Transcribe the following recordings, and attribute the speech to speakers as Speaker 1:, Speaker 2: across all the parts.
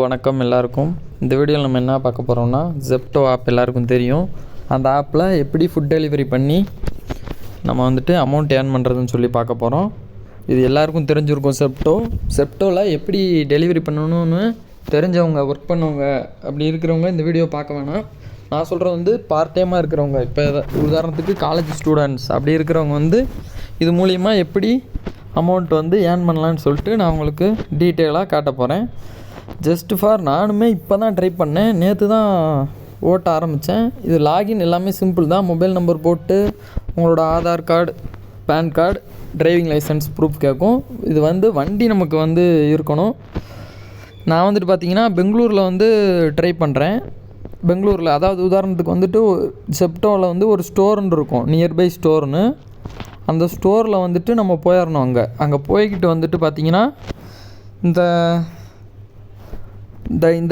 Speaker 1: வணக்கம் எல்லாருக்கும். இந்த வீடியோவில் நம்ம என்ன பார்க்க போகிறோம்னா, ஜெப்டோ ஆப் எல்லாருக்கும் தெரியும். அந்த ஆப்பில் எப்படி ஃபுட் டெலிவரி பண்ணி நம்ம வந்துட்டு அமௌண்ட் ஏர்ன் பண்ணுறதுன்னு சொல்லி பார்க்க போகிறோம். இது எல்லாருக்கும் தெரிஞ்சிருக்கும். செப்டோவில் எப்படி டெலிவரி பண்ணணும்னு தெரிஞ்சவங்க, ஒர்க் பண்ணவங்க அப்படி இருக்கிறவங்க இந்த வீடியோ பார்க்க வேணாம். நான் சொல்கிறது வந்து பார்ட் டைமாக இருக்கிறவங்க, இப்போ உதாரணத்துக்கு காலேஜ் ஸ்டூடெண்ட்ஸ் அப்படி இருக்கிறவங்க வந்து இது மூலிமா எப்படி அமௌண்ட் வந்து ஏர்ன் பண்ணலான்னு சொல்லிட்டு நான் உங்களுக்கு டீட்டெயிலாக காட்ட போகிறேன். ஜஸ்ட் ஃபார் நானுமே இப்போ தான் ட்ரை பண்ணேன், நேற்று தான் ஓட்ட ஆரம்பித்தேன். இது லாகின் எல்லாமே சிம்பிள் தான். மொபைல் நம்பர் போட்டு உங்களோட Aadhaar card, PAN card, driving licence proof கேட்கும். இது வந்து வண்டி நமக்கு வந்து இருக்கணும். நான் வந்துட்டு பார்த்தீங்கன்னா பெங்களூரில் வந்து ட்ரை பண்ணுறேன். பெங்களூரில் அதாவது உதாரணத்துக்கு வந்துட்டு செப்டோவில் வந்து ஒரு ஸ்டோர்னு இருக்கும், நியர்பை ஸ்டோர்னு. அந்த ஸ்டோரில் வந்துட்டு நம்ம போயிடணும். அங்கே போய்கிட்டு வந்துட்டு பார்த்தீங்கன்னா இந்த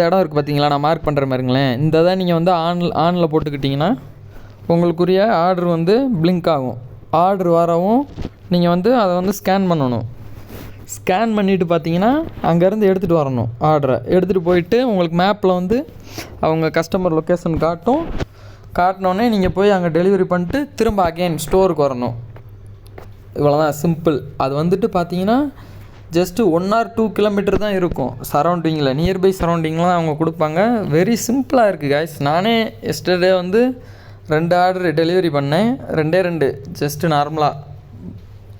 Speaker 1: இடம் இருக்குது பார்த்தீங்களா, நான் மார்க் பண்ணுற மாதிரிங்களேன். இந்த தான் நீங்கள் வந்து ஆனில் போட்டுக்கிட்டிங்கன்னா உங்களுக்குரிய ஆர்டர் வந்து பிளிங்க் ஆகும். ஆர்டர் வரவும் நீங்கள் வந்து அதை வந்து ஸ்கேன் பண்ணணும். ஸ்கேன் பண்ணிவிட்டு பார்த்தீங்கன்னா அங்கேருந்து எடுத்துகிட்டு வரணும். ஆர்டரை எடுத்துகிட்டு போயிட்டு உங்களுக்கு மேப்பில் வந்து அவங்க கஸ்டமர் லொக்கேஷன் காட்டினோடனே நீங்கள் போய் அங்கே டெலிவரி பண்ணிட்டு திரும்ப அகெயின் ஸ்டோருக்கு வரணும். இவ்வளோதான், சிம்பிள். அது வந்துட்டு பார்த்தீங்கன்னா ஜஸ்ட்டு 1 or 2 கிலோமீட்டர் தான் இருக்கும் சரௌண்டிங்கில், நியர்பை சரௌண்டிங்லாம் அவங்க கொடுப்பாங்க. வெரி சிம்பிளாக இருக்குது காய்ஸ். நானே எஸ்டர்டே வந்து 2 ஆர்டர் டெலிவரி பண்ணேன். 2 ஜஸ்ட்டு நார்மலாக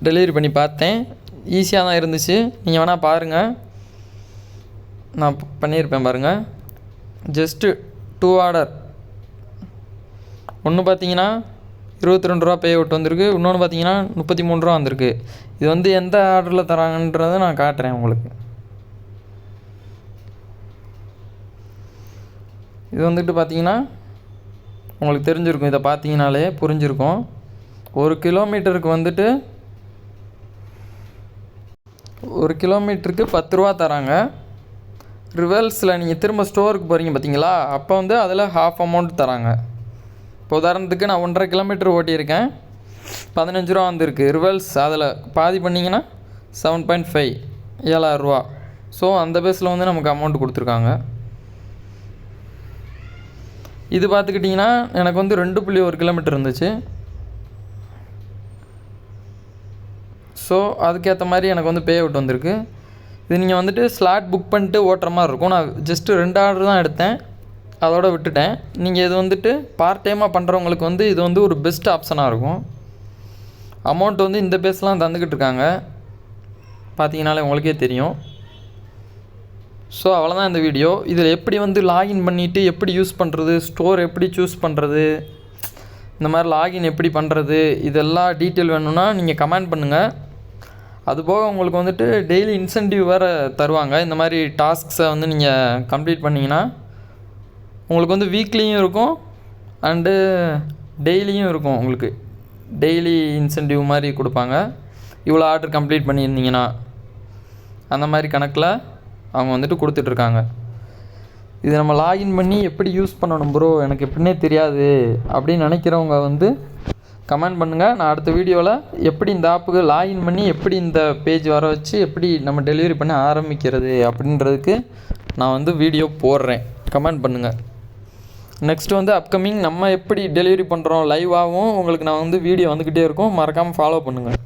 Speaker 1: டெலிவரி பண்ணி பார்த்தேன். ஈஸியாக தான் இருந்துச்சு. நீங்கள் வேணால் பாருங்கள், நான் பண்ணியிருப்பேன் பாருங்கள். Just 2 order. ஒன்று பார்த்தீங்கன்னா 22 ரூபா பே அவுட் வந்திருக்கு, இன்னொன்று பார்த்தீங்கன்னா 33 ரூபா வந்திருக்கு. இது வந்து எந்த ஆர்டரில் தராங்கன்றதை நான் காட்டுறேன் உங்களுக்கு. இது வந்துட்டு பார்த்தீங்கன்னா உங்களுக்கு தெரிஞ்சிருக்கும், இதை பார்த்தீங்கனாலே புரிஞ்சிருக்கும். 1 கிலோமீட்டருக்கு வந்துட்டு 1 கிலோமீட்டருக்கு 10 ரூபா தராங்க. ரிவர்ஸில் நீங்கள் திரும்ப ஸ்டோருக்கு போகிறீங்க பார்த்தீங்களா, அப்போ வந்து அதில் ஹாஃப் அமௌண்ட் தராங்க. இப்போ உதாரணத்துக்கு நான் 1.5 கிலோமீட்டர் ஓட்டியிருக்கேன், 15 ரூபா வந்திருக்கு. ரிவர்ஸ் அதில் பாதி பண்ணிங்கன்னா 7.5, 7,000 ரூபா. ஸோ அந்த பேஸில் வந்து நமக்கு அமௌண்ட் கொடுத்துருக்காங்க. இது பார்த்துக்கிட்டிங்கன்னா எனக்கு வந்து 2.1 கிலோமீட்டர் இருந்துச்சு. ஸோ அதுக்கேற்ற மாதிரி எனக்கு வந்து பே அவுட் வந்திருக்கு. இது நீங்கள் வந்துட்டு ஸ்லாட் புக் பண்ணிட்டு ஓட்டுற மாதிரி இருக்கும். நான் ஜஸ்ட்டு 2 ஆர்டர் தான் எடுத்தேன், அதோட விட்டுட்டேன். நீங்கள் இது வந்துட்டு பார்ட் டைமாக பண்ணுறவங்களுக்கு வந்து இது வந்து ஒரு பெஸ்ட் ஆப்ஷனாக இருக்கும். அமௌண்ட் வந்து இந்த பேஸ்லாம் தந்துக்கிட்டு இருக்காங்க, பார்த்தீங்கனாலே உங்களுக்கே தெரியும். ஸோ அவ்வளோதான் இந்த வீடியோ. இதில் எப்படி வந்து லாகின் பண்ணிவிட்டு எப்படி யூஸ் பண்ணுறது, ஸ்டோர் எப்படி சூஸ் பண்ணுறது, இந்த மாதிரி லாகின் எப்படி பண்ணுறது, இதெல்லாம் டீட்டெயில் வேணும்னா நீங்கள் கமெண்ட் பண்ணுங்கள். அதுபோக உங்களுக்கு வந்துட்டு டெய்லி இன்சென்டிவ் வேறு தருவாங்க. இந்த மாதிரி டாஸ்க்ஸை வந்து நீங்கள் கம்ப்ளீட் பண்ணிங்கன்னா உங்களுக்கு வந்து வீக்லியும் இருக்கும் அண்டு டெய்லியும் இருக்கும். உங்களுக்கு டெய்லி இன்சென்டிவ் மாதிரி கொடுப்பாங்க. இவ்வளோ ஆர்டர் கம்ப்ளீட் பண்ணியிருந்தீங்கன்னா அந்த மாதிரி கணக்கில் அவங்க வந்துட்டு கொடுத்துட்ருக்காங்க. இது நம்ம லாகின் பண்ணி எப்படி யூஸ் பண்ணணும் ப்ரோ, எனக்கு எப்படின்னே தெரியாது அப்படின்னு நினைக்கிறவங்க வந்து கமெண்ட் பண்ணுங்கள். நான் அடுத்த வீடியோவில் எப்படி இந்த ஆப்புக்கு லாகின் பண்ணி எப்படி இந்த பேஜ் வர வச்சு எப்படி நம்ம டெலிவரி பண்ண ஆரம்பிக்கிறது அப்படின்றதுக்கு நான் வந்து வீடியோ போடுறேன். கமெண்ட் பண்ணுங்கள். நெக்ஸ்ட்டு வந்து அப்கமிங் நம்ம எப்படி டெலிவரி பண்ணுறோம் லைவாகவும் உங்களுக்கு நான் வந்து வீடியோ வந்துக்கிட்டே இருக்கும். மறக்காமல் ஃபாலோ பண்ணுங்கள்.